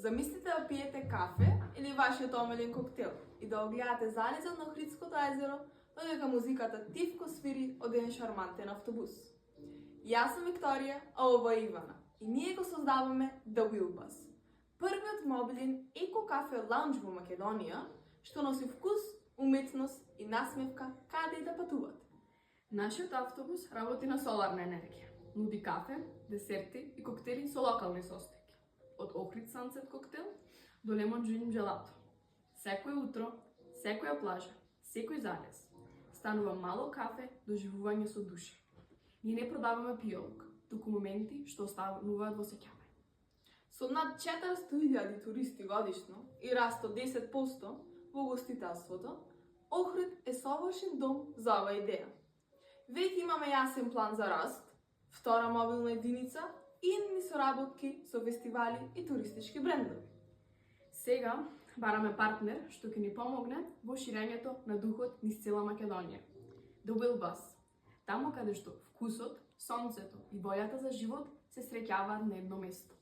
Замислите да пиете кафе или вашиот омилен коктел и да огледате залезот на Охридското езеро, додека музиката тивко свири од еден шармантен автобус. Јас сум Викторија, а ова е Ивана и ние го создаваме The Wheel Bus, првиот мобилен еко-кафе лаунж во Македонија, што носи вкус, уметност и насмевка каде и да патувате. Нашиот автобус работи на соларна енергија. Нуди кафе, десерти и коктели со локални состојки. Од Охрид Sunset коктел до Lemon Dream Gelato. Секој утро, секоја плажа, секој залез, станува мало кафе доживување со душа. Ние не продаваме пијалок, туку моменти што остануваат во сеќавање. Со над 400.000 туристи годишно и раст од 10% во гостителството, Охрид е совршен дом за оваа идеја. Веќе имаме јасен план за раст, втора мобилна единица и идни соработки со фестивали и туристички брендови. Сега бараме партнер што ќе ни помогне во ширењето на духот низ цела Македонија. The Wheel Bus, таму каде што вкусот, сонцето и бојата за живот се среќаваат на едно место.